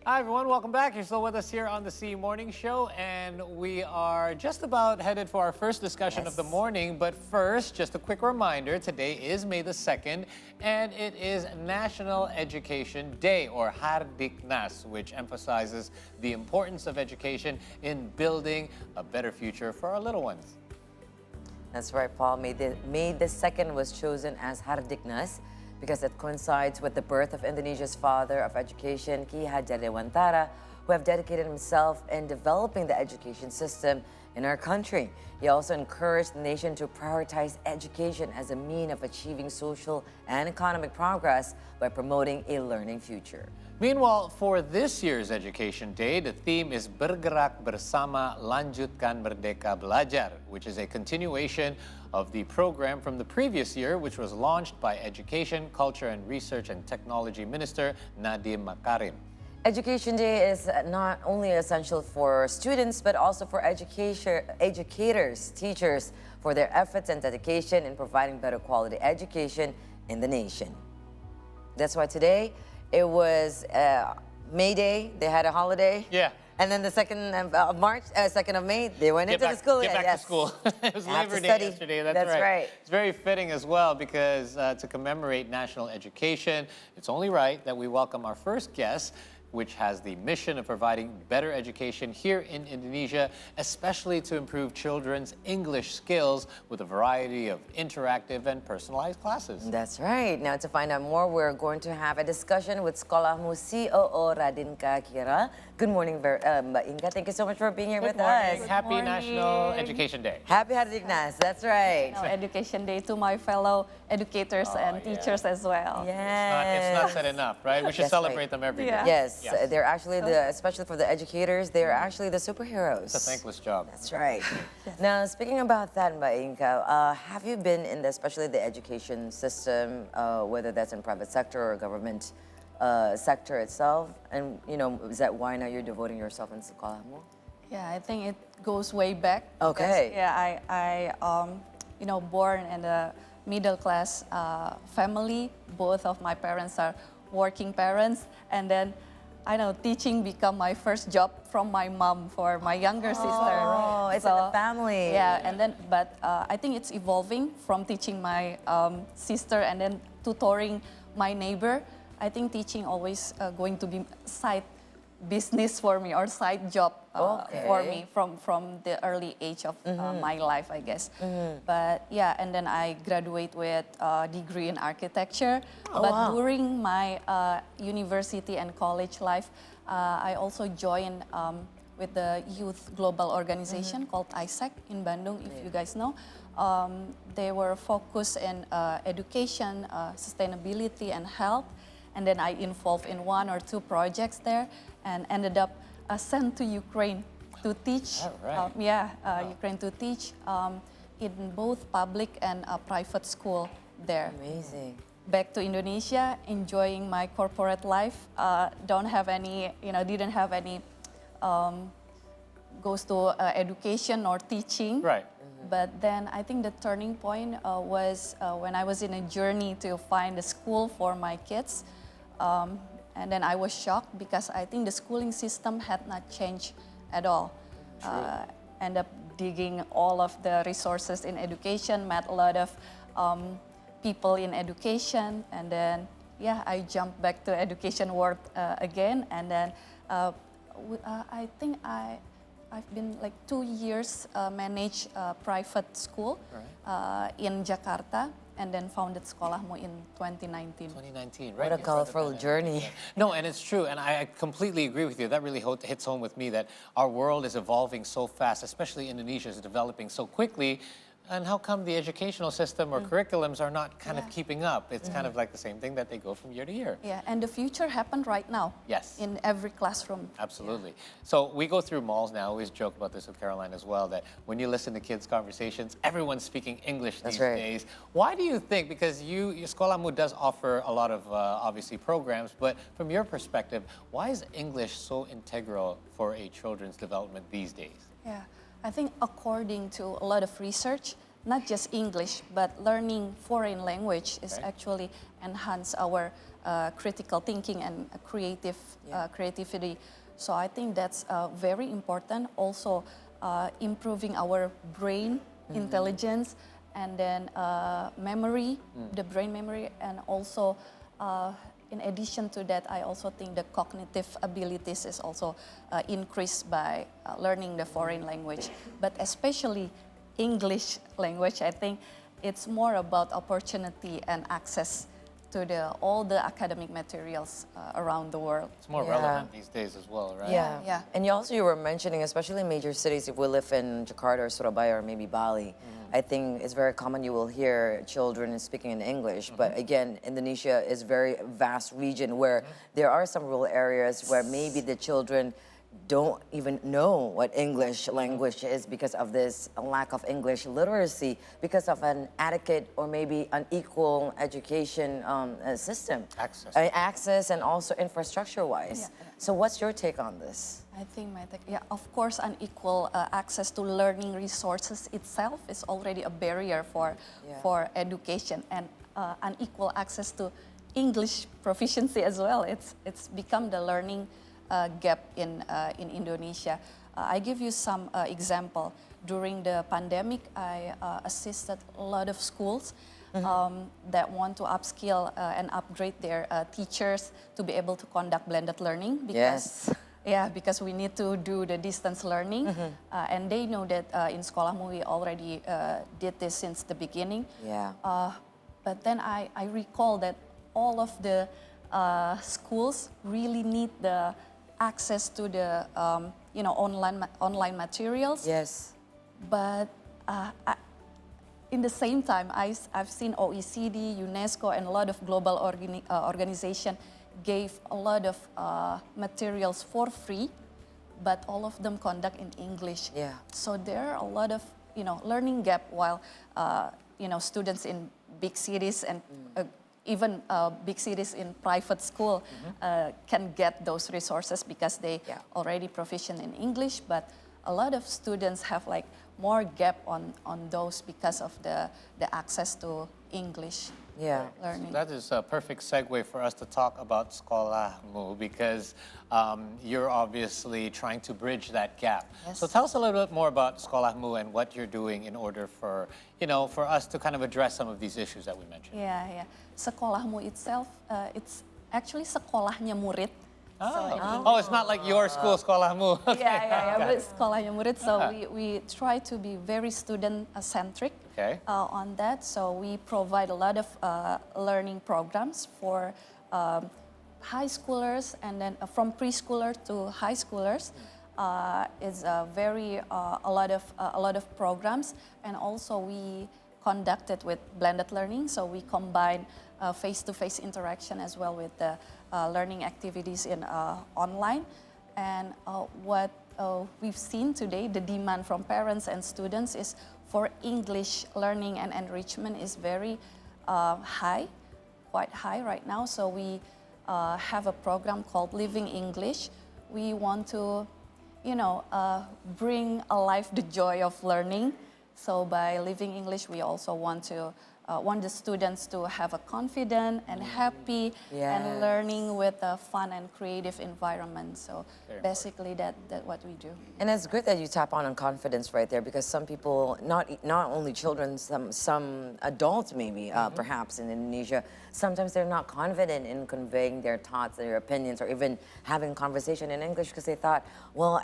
Hi, everyone. Welcome back. You're still with us here on the C Morning Show, and we are just about headed for our first discussion of the morning. But first, just a quick reminder, today is May the 2nd, and it is National Education Day, or Hardiknas, which emphasizes the importance of education in building a better future for our little ones. That's right, Paul. May the 2nd was chosen as Hardiknas because it coincides with the birth of Indonesia's father of education, Qiera, who have dedicated himself in developing the education system in our country. He also encouraged the nation to prioritize education as a means of achieving social and economic progress by promoting a learning future. Meanwhile, for this year's Education Day, the theme is Bergerak Bersama Lanjutkan Merdeka Belajar, which is a continuation of the program from the previous year, which was launched by Education, Culture and Research and Technology Minister Nadiem Makarim. Education Day is not only essential for students, but also for educators, teachers, for their efforts and dedication in providing better quality education in the nation. That's why today it was May Day. They had a holiday. Yeah. And then the 2nd of March, 2nd of May, they went into the school. Get back to school. It was Labor Day yesterday. That's right. It's very fitting as well because to commemorate national education, it's only right that we welcome our first guest, which has the mission of providing better education here in Indonesia, especially to improve children's English skills with a variety of interactive and personalized classes. That's right. Now, to find out more, we're going to have a discussion with Sekolahmu COO Radinka Qiera. Good morning, Mbak Inka. Thank you so much for being here with us. Happy National Education Day. Happy Hardiknas. That's right. National Education Day to my fellow educators and teachers as well. Yes. It's not said enough, right? We should celebrate them every day. Yes. They're actually especially for the educators, they're actually the superheroes. It's a thankless job. That's right. Now, speaking about that, Mbak Inka, have you been in especially the education system, whether that's in private sector or government sector itself? And, is that why now you're devoting yourself in Sekolahmu? Yeah, I think it goes way back. Okay. Because, I born in a middle class family. Both of my parents are working parents, and then teaching become my first job from my mom for my younger sister. Oh, it's in the family. Yeah, and then, but I think it's evolving from teaching my sister and then tutoring my neighbor. I think teaching always going to be side business for me or side job for me from the early age of my life, I guess. But yeah, and then I graduate with a degree in architecture. During my university and college life, I also joined with the youth global organization called ISEC in Bandung, if you guys know. They were focused in education, sustainability and health. And then I involved in 1 or 2 projects there and ended up sent to Ukraine to teach. Ukraine to teach in both public and private school there. Amazing. Back to Indonesia, enjoying my corporate life. Don't have any, didn't have any goes to education or teaching. Right. But then I think the turning point was when I was in a journey to find a school for my kids. And then I was shocked because I think the schooling system had not changed at all. End up digging all of the resources in education, met a lot of people in education. And then, I jumped back to education world again. And then I think I've been like 2 years manage private school in Jakarta, and then founded Sekolahmu in 2019. 2019, right? What a colorful journey. No, and it's true, and I completely agree with you. That really hits home with me that our world is evolving so fast, especially Indonesia is developing so quickly. And how come the educational system or curriculums are not kind of keeping up? It's kind of like the same thing that they go from year to year. Yeah, and the future happened right now. Yes. In every classroom. Absolutely. So we go through malls now. I always joke about this with Caroline as well, that when you listen to kids' conversations, everyone's speaking English these days. Why do you think, because your Sekolahmu does offer a lot of obviously programs, but from your perspective, why is English so integral for a children's development these days? Yeah. I think according to a lot of research, not just English, but learning foreign language is actually enhance our critical thinking and creativity. So I think that's very important. Also, improving our brain intelligence, and then memory, the brain memory, and also in addition to that, I also think the cognitive abilities is also increased by learning the foreign language, but especially English language. I think it's more about opportunity and access to all the academic materials around the world. It's more relevant these days as well, right? Yeah. And you were mentioning, especially in major cities, if we live in Jakarta or Surabaya or maybe Bali, I think it's very common you will hear children speaking in English. But again, Indonesia is a very vast region where there are some rural areas where maybe the children don't even know what English language is because of this lack of English literacy, because of an adequate or maybe unequal education system. Access and also infrastructure-wise. So what's your take on this? I think of course, unequal access to learning resources itself is already a barrier for education, and unequal access to English proficiency as well. It's become the learning gap in Indonesia. I give you some example. During the pandemic, I assisted a lot of schools that want to upskill and upgrade their teachers to be able to conduct blended learning. Because we need to do the distance learning. And they know that in Sekolahmu we already did this since the beginning. But then I recall that all of the schools really need the access to the online materials. But in the same time, I've seen OECD, UNESCO, and a lot of global organizations gave a lot of materials for free, but all of them conduct in English. So there are a lot of learning gap, while students in big cities and even big cities in private school can get those resources because they already proficient in English, but a lot of students have like more gap on those because of the access to English learning. So that is a perfect segue for us to talk about Sekolahmu, because you're obviously trying to bridge that gap. So tell us a little bit more about Sekolahmu and what you're doing in order for us to kind of address some of these issues that we mentioned. Sekolahmu itself, it's actually sekolahnya murid. It's not like your school, Sekolahmu. But sekolahnya murid. So we try to be very student-centric on that. So we provide a lot of learning programs for high schoolers, and then from preschooler to high schoolers. Is a lot of programs, and also we conducted with blended learning. So we combine face-to-face interaction as well with the learning activities in online. And what we've seen today, the demand from parents and students is for English learning and enrichment is very quite high right now. So we have a program called Living English. We want to, bring alive the joy of learning. So by Living English, we also want the students to have a confident and happy and learning with a fun and creative environment. So basically that's what we do. And it's good that you tap on confidence right there, because some people, not only children, some adults maybe, perhaps in Indonesia, sometimes they're not confident in conveying their thoughts, their opinions, or even having conversation in English because they thought, well,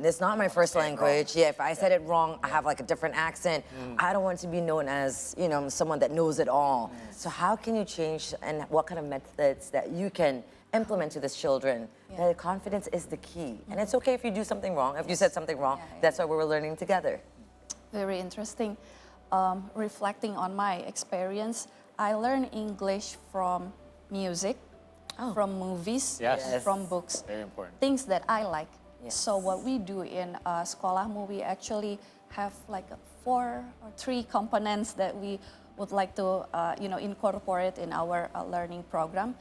it's not my first language. If I said it wrong, I have like a different accent. I don't want to be known as, someone that knows it all. So how can you change, and what kind of methods that you can implement to these children? That confidence is the key. And it's okay if you do something wrong. If you said something wrong, that's what we're learning together. Very interesting. Reflecting on my experience, I learned English from music, from movies, from books. Very important. Things that I like. So what we do in Sekolahmu, we actually have like 4 or 3 components that we would like to incorporate in our learning program.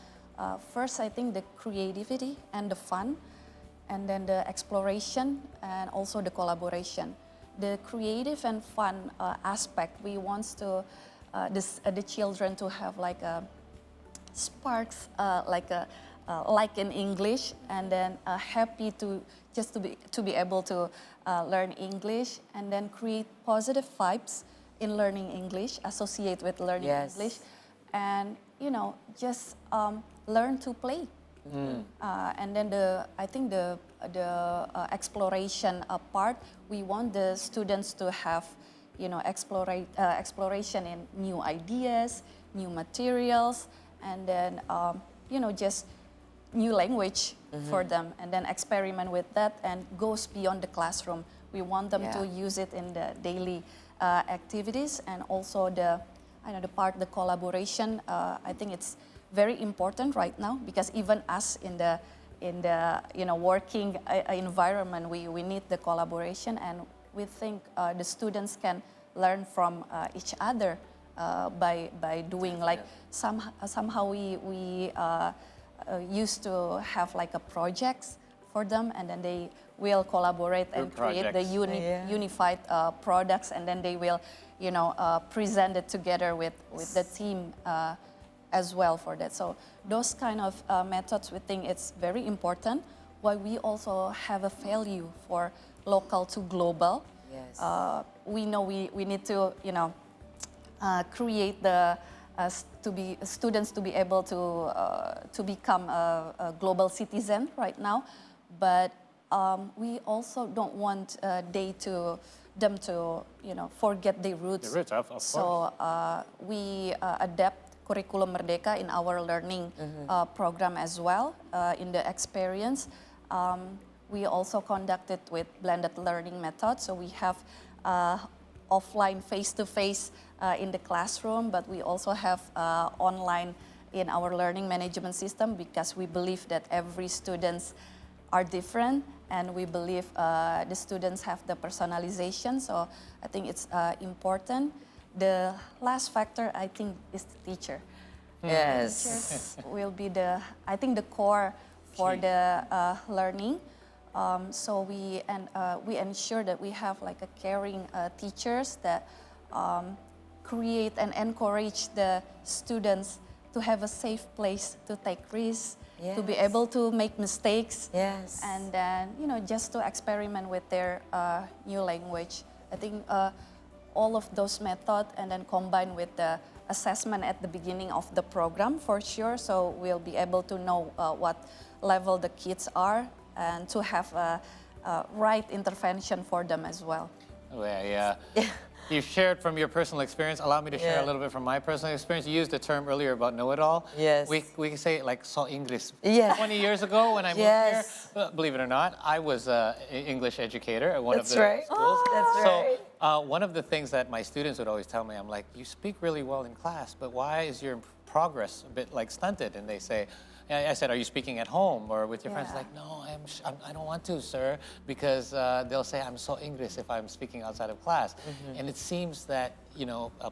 First, I think the creativity and the fun, and then the exploration and also the collaboration. The creative and fun aspect, we want to the children to have like sparks like in English, and then happy to just to be able to learn English, and then create positive vibes in learning English, associate with learning English, and just learn to play. And then I think the exploration part, we want the students to have exploration in new ideas, new materials, and then just new language for them, and then experiment with that, and goes beyond the classroom. We want them to use it in the daily activities, and also the collaboration. I think it's very important right now, because even us in the working environment, we need the collaboration, and we think the students can learn from each other by doing somehow we used to have like a projects for them, and then they will collaborate and create the unified products, and then they will present it together with the team as well for that. So those kind of methods, we think it's very important. Why we also have a value for local to global. Yes. We know we need to create the students to be able to become a global citizen right now, but we also don't want them to forget their roots. The roots, of course. So we adapt Curriculum Merdeka in our learning program as well. In the experience, we also conducted with blended learning methods. So we have offline face-to-face in the classroom, but we also have online in our learning management system, because we believe that every students are different, and we believe the students have the personalization. So I think it's important. The last factor, I think, is the teacher. Yes. Teachers will be the core for the learning. So we ensure that we have like a caring teachers that create and encourage the students to have a safe place to take risks, to be able to make mistakes, and then just to experiment with their new language. I think all of those methods, and then combined with the assessment at the beginning of the program for sure, so we'll be able to know what level the kids are, and to have a right intervention for them as well. Yeah. You shared from your personal experience. Allow me to share a little bit from my personal experience. You used the term earlier about know-it-all. Yes. We can say it like so English. Yeah. 20 years ago when I moved here, believe it or not, I was an English educator at one of the schools. Oh, that's right. So one of the things that my students would always tell me, I'm like, you speak really well in class, but why is your progress a bit like stunted? And they say, I said, are you speaking at home or with your friends? Like, no, I don't want to, sir, because they'll say I'm so English if I'm speaking outside of class. And it seems that,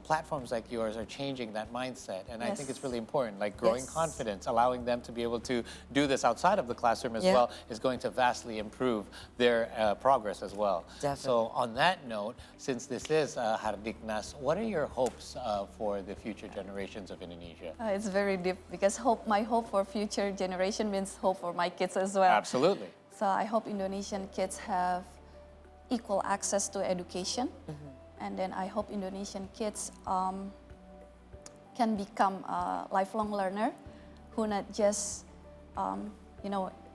platforms like yours are changing that mindset. And I think it's really important, like growing confidence, allowing them to be able to do this outside of the classroom as well is going to vastly improve their progress as well. Definitely. So on that note, since this is Hardiknas, what are your hopes for the future generations of Indonesia? It's very deep, because my hope for future generation means hope for my kids as well. Absolutely. So I hope Indonesian kids have equal access to education. And then I hope Indonesian kids can become a lifelong learner who not just,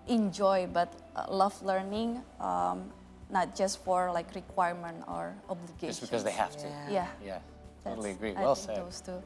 enjoy, but love learning, not just for like requirement or obligation. Just because they have to. Yeah. Totally agree. I Well think said. those two.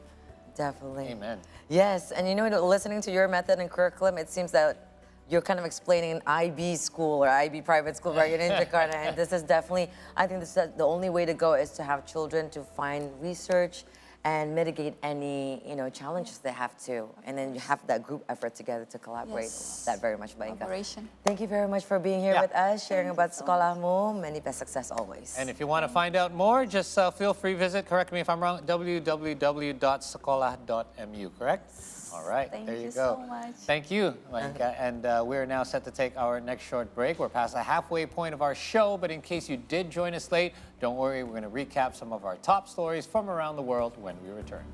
Definitely. Amen. Yes, and listening to your method and curriculum, it seems that you're kind of explaining an IB school or IB private school right in Jakarta, and this is definitely, I think this is the only way to go, is to have children to find research and mitigate any challenges they have to, and then you have that group effort together to collaborate. That very much, Radinka. Collaboration. Thank you very much for being here with us, sharing about Sekolahmu. Many best success always. And if you want to find out more, just feel free visit, correct me if I'm wrong, www.sekolah.mu, correct? All right, there you go. Thank you so much. Thank you, Radinka. And we're now set to take our next short break. We're past the halfway point of our show, but in case you did join us late, don't worry, we're going to recap some of our top stories from around the world when we return.